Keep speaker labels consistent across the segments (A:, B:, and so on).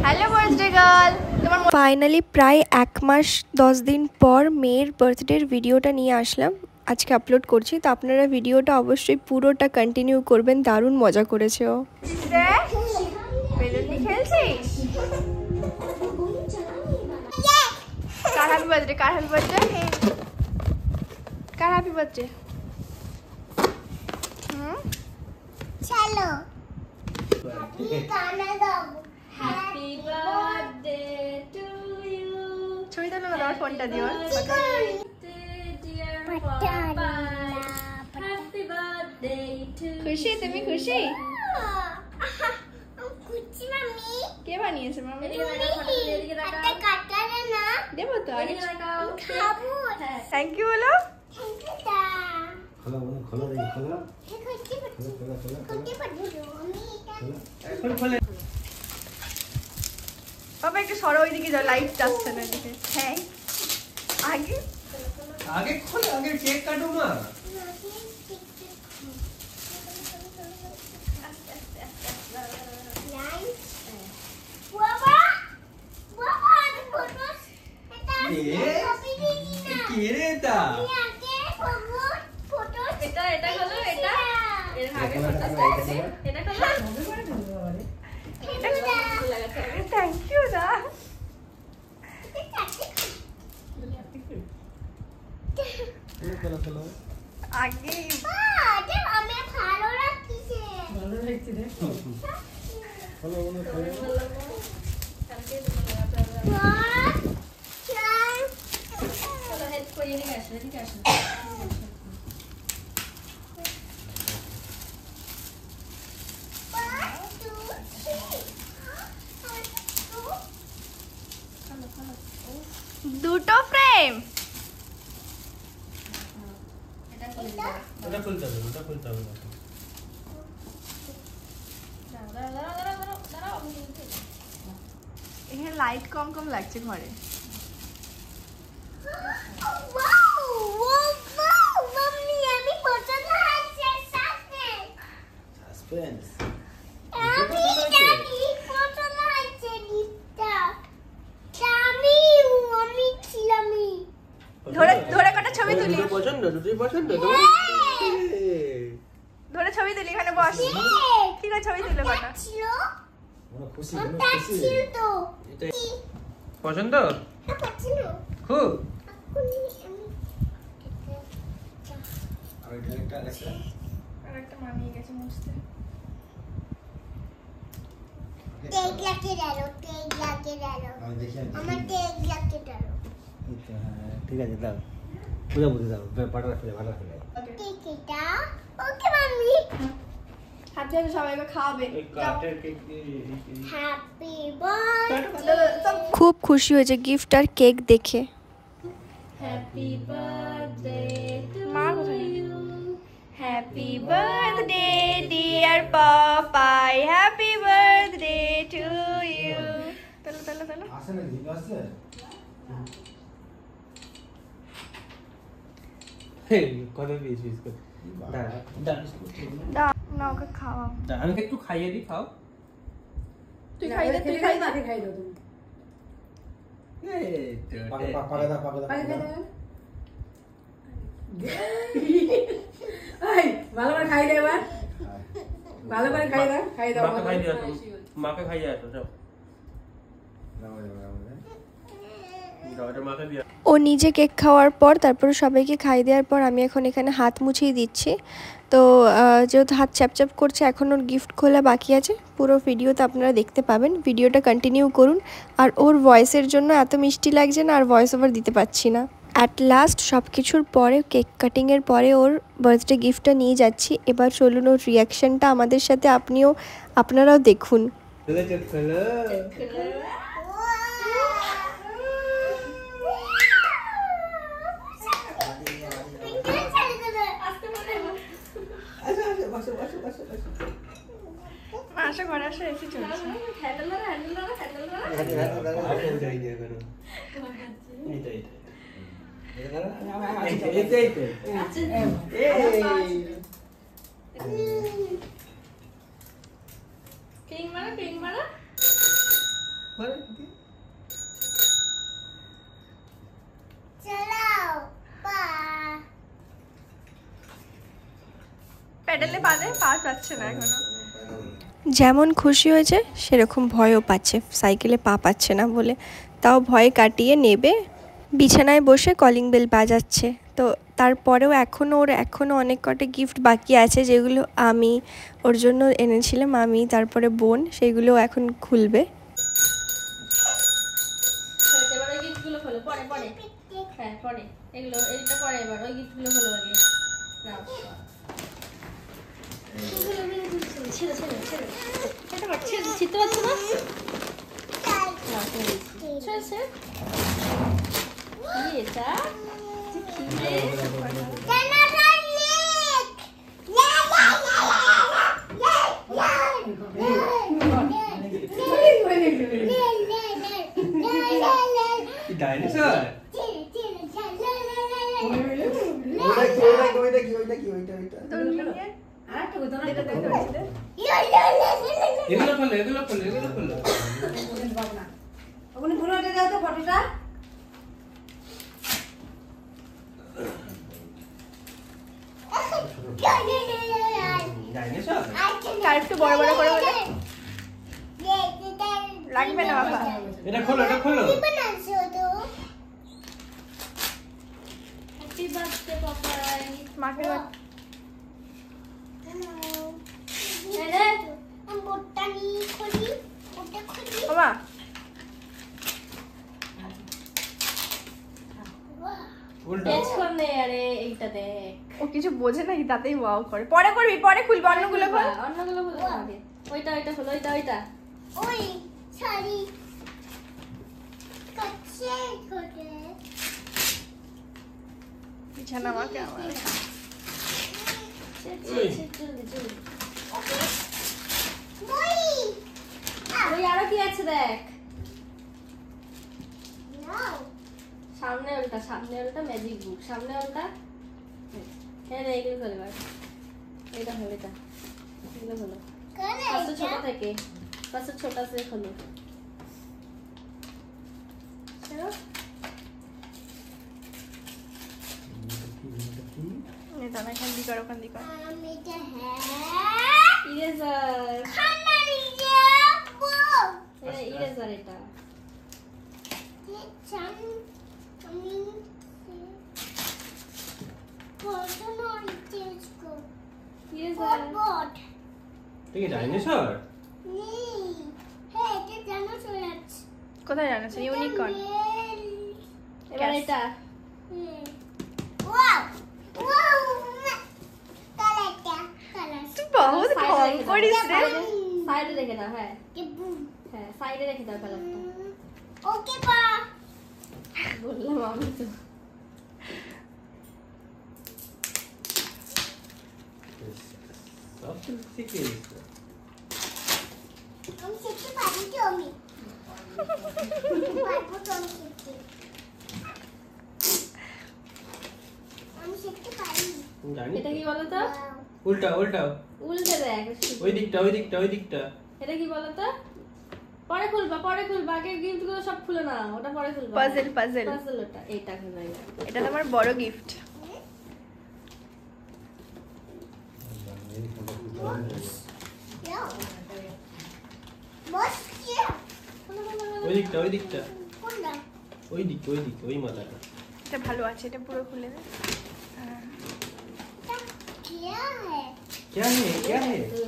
A: Hello birthday girl. Finally প্রায় 1 মাস 10 দিন পর মেয়ের বার্থডের ভিডিওটা নিয়ে আসলাম, আজকে আপলোড করছি। তো আপনারা ভিডিওটা অবশ্যই পুরোটা কন্টিনিউ করবেন, দারুণ মজা করেছে ও। বেলুন নিয়ে খেলছিস? কার হ্যাপি বার্থডে? কার হ্যাপি বার্থডে? কার হ্যাপি বার্থডে?
B: চলো গানা দাও। Happy birthday to you.
A: ছবি তোলো না, তোমার ফোনটা দিও।
B: Happy birthday to.
A: খুশি? তুমি খুশি?
B: খুশি মাম্মি।
A: কে বানিয়েছে মাম্মি?
B: হাতে কাটলে না
A: দেবো তো আগে
B: খাবো।
A: থ্যাংক ইউ বলো।
B: থ্যাংক ইউ দা।
C: খোলা বলো, খোলা রে, খোলা।
A: বাবা একটু সরো, ওইদিকে যাও, লাইট যাচ্ছে না এদিকে। হ্যাঁ আগে
C: আগে খোলা, আগে কেক কাটো মা। কে রে এটা?
A: এটা হলো এটা এর আগে এটা হলো থ্যাংক ইউ দা। আগে
B: আমি ভালো লাগছে।
A: ভালো লাগছে রে।
C: খোলা বলো, খোলা।
A: চলো হেল্প করিয়ে নিয়ে আসো, এদিকে আসো। দুটো ফ্রেম।
C: ওটা খুলতে হবে, ওটা খুলতে হবে।
A: এখানে লাইট কম কম লাগছে ঘরে।
C: সাসপেন্স।
A: ধরে ধরে কটা ছবি তুলি।
C: পছন্দ, দুটোই পছন্দ।
A: ধরে ছবি তুলি, এখানে বস। ঠিক আছে ছবি তুলে কটা।
C: খুশি,
D: পছন্দ খুব।
A: আরেকটা মানিয়ে গেছে মুছতে।
B: তেল লাগে ডালো, তেল লাগে ডালো। আমার তেল লাগে ডালো।
C: ঠিক আছে, দাও বুঝা বুঝে দাও, পাটা রাখলে ভালো হবে।
B: ঠিক এটা ওকে মাম্মি।
A: হাতে হাতে সবাইকে খাওয়াবে।
B: Happy birthday.
A: খুব খুশি হয়েছে গিফট আর কেক দেখে।
B: হ্যাপি বার্থডে
A: মা কোথায়? Happy birthday dear Papai, happy birthday to you. চলো চলো চলো।
C: আসে না, দিন আসছে। হে কত পিস পিস কর।
A: দাও না, ওকে খাওয়াও।
D: আমি একটু খাইয়ে দিই, খাও।
A: তুই খাই দে, তুই খাই দে।
E: খাই দাও তুমি।
D: এই তো
C: পাকা দাও, পাকা দাও।
E: এই ভালো করে খাই দে এবার। ভালো করে খাই দাও, খাই দাও।
D: মাকে খাইয়ে আসো, মাকে খাইয়ে আসো, যাও যাও, এটা মাকে দিয়ে।
A: ও নিজে কেক খাওয়ার পর তারপরে সবাইকে খাই দেওয়ার পর আমি এখন এখানে হাত মুছিয়ে দিচ্ছি। তো যেহেতু হাত চ্যাপচ্যাপ করছে, এখন ওর গিফট খোলা বাকি আছে। পুরো ভিডিওতে আপনারা দেখতে পাবেন, ভিডিওটা কন্টিনিউ করুন। আর ওর ভয়েসের জন্য এত মিষ্টি লাগছে না, আর ভয়েস ওভার দিতে পারছি না। অ্যাট লাস্ট সব কিছুর পরে, কেক কাটিংয়ের পরে ওর বার্থডে গিফটটা নিয়ে যাচ্ছি। এবার চলুন ওর রিয়াকশানটা আমাদের সাথে আপনারাও দেখুন। আসো ঘরে আসো, এসে চলছে।
B: চালাও পা
A: প্যাডেলে পা যাচ্ছে না এখনো। যেমন খুশি হয়েছে সেরকম ভয়ও পাচ্ছে, সাইকেলে পা পাচ্ছে না বলে। তাও ভয় কাটিয়ে নেবে, বিছানায় বসে কলিং বেল বাজাচ্ছে। তো তারপরেও এখনও অনেক কটা গিফট বাকি আছে, যেগুলো আমি ওর জন্য এনেছিলাম, আমি তারপরে বোন, সেগুলো এখন খুলবে।
F: এবার ওই গিফটগুলো খোলো, পরে হ্যাঁ পরে এগুলো এইটা পরে, এবার ওই গিফটগুলো খোলো আগে। নাও ছেড়ে ছিটতে পারছো না? এটা
D: ডাইনোসর এগুলো খোলো
E: ওখানে ঘুরে উঠে যাও তো ফটোটা।
D: ডাইনোসর
A: আর একটু বড় বড় করে বলে লাগবে না বাবা।
D: এটা খোলো
F: হ্যাপি বার্থডে পাপাই।
A: মাকে বাবা
D: উল্টো
F: টেচ কর নে, আরে এইটা দেখ।
A: ও কিছু বোঝে নাকি, তাতেই ওয়াও করে। পরে করবি, পরে খুলবি, অন্যগুলো খোল।
F: অন্যগুলো খোলো আগে। ওইটা খোলো, ওইটা
B: ওই শাড়ি কাছে করে
A: বিছানা আমাকে আমার
F: জলদি
B: মই
F: ওই আরো কি আছে দেখ।
B: নাও
F: সামনে ওটা ম্যাজিক বুক, সামনে ওটা। হ্যাঁ রে, এগুলো খোলো এবার। এটা হলো, এগুলো হলো।
B: করে
F: পাশে ছোট থেকে, পাশে ছোট আছে খোলো। চলো
A: এটা না, এখান দিকর ওখান দিকর।
B: আমি তো হ্যাঁ
F: ইরেজার,
B: খানা নিয়ে যাবো
F: ইরেজার এটা।
B: চান আমি পড়াশোনা চেঞ্জ কর
F: ইরেজার
B: বট
D: ঠিক আছে ডাইনোসর
B: নেই হ্যাঁ এটা জানো চলে যাচ্ছে
A: কোথায় জানাচ্ছে? ইউনিকর্ন।
F: এবার এটা
B: ওয়াও ওয়াও কালারটা কালার
A: তুই বহুত কম করিস রে।
F: সাইডে রেখে দাও। হ্যাঁ
B: টিপু
F: হ্যাঁ, সাইডে রেখে দাও কালারটা।
B: ওকে পা
F: বললাম আমি তো।
D: সব শিখে গেছে
B: আমি শিখতে পারি তো আমি পারবো তো আমি শিখতে পারি
D: জানি
F: এটা কি বলো তো?
D: উল্টাও
F: উল্টে দেখ।
D: ওই দিকটা
F: এটা কি বলো তো? পরে খুলবা আগে গিফট গুলো সব খুলে না, ওটা পরে খুলবা।
A: পাজল
F: ওটা এটা খুলে।
A: এটা তোমার বড় গিফট।
B: বস কি
D: ওই দিকটা
B: কোনটা
D: ওই মাথাটা
A: এটা ভালো আছে, এটা পুরো খুলে দে।
B: क्या है
D: क्या है
B: ये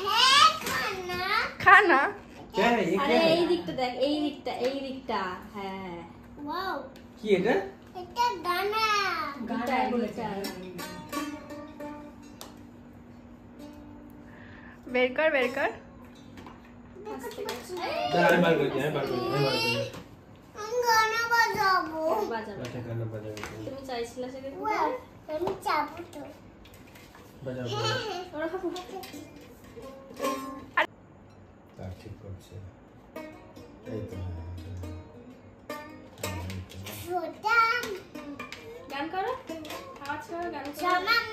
B: है खाना
A: খানা
D: क्या है ये
F: আরে
D: क्या
F: এই
D: है
F: দিকটা দেখ, এই দিকটা। হ্যাঁ
B: वाओ
D: কি এটা
B: এটা দানা
F: গিটার।
A: বের কর।
D: আমি বার করছি
B: আমি গানা বাজাবো
F: বাজাবো।
D: আচ্ছা গানা বাজাবো
F: তুমি চাইছিলে সেটা
B: ওয়াও আমি চাবো তো
D: বাজাবো
F: ওরা খাবো।
C: তার ঠিক করছে এই তো
B: ছোটা
F: গান করো, আওয়াজ করো, গান করো।
B: জামান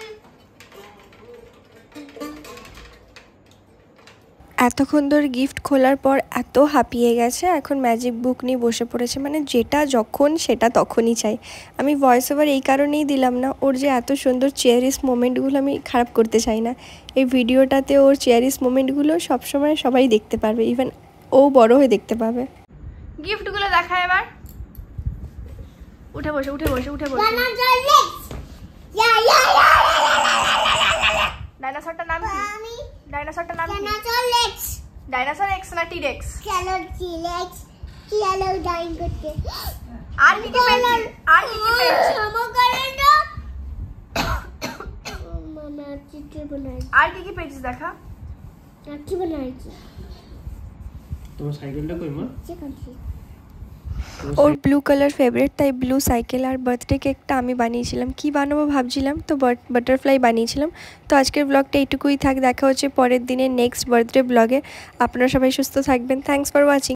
A: এতক্ষণ ধরে গিফট খোলার পর এত হাঁপিয়ে গেছে, এখন ম্যাজিক বুক নিয়ে বসে পড়েছে। মানে যেটা যখন সেটা তখনই চাই। আমি ভয়েস ওভার এই কারণেই দিলাম না, ওর যে এত সুন্দর চেয়ারিস মোমেন্টগুলো আমি খারাপ করতে চাই না। এই ভিডিওটাতে ওর চেয়ারিস মোমেন্টগুলো সবসময় সবাই দেখতে পারবে, ইভেন ও বড় হয়ে দেখতে পাবে। গিফটগুলো দেখা এবার। উঠে বসে উঠে বসে উঠে বসে। ডাইনোসরটার নাম কি? ডাইনোসরটার নাম কি? ডাইনোসর এক্স না টিরেক্স? আর কি কি পেয়েছিস? আর কি কি পেয়েছিস? আর কি কি পেয়েছিস দেখা।
D: তোমার সাইকেলটা কই মা?
A: ওর ব্লু কালার ফেভারিট, তাই ব্লু সাইকেল। আর বার্থডে কেকটা আমি বানিয়েছিলাম, কি বানাবো ভাবছিলাম, তো বাটারফ্লাই বানিয়েছিলাম। তো আজকের ব্লগটা এইটুকুই থাক, দেখা হচ্ছে পরের দিনের নেক্সট বার্থডে ব্লগে। আপনারা সবাই সুস্থ থাকবেন। Thanks for watching.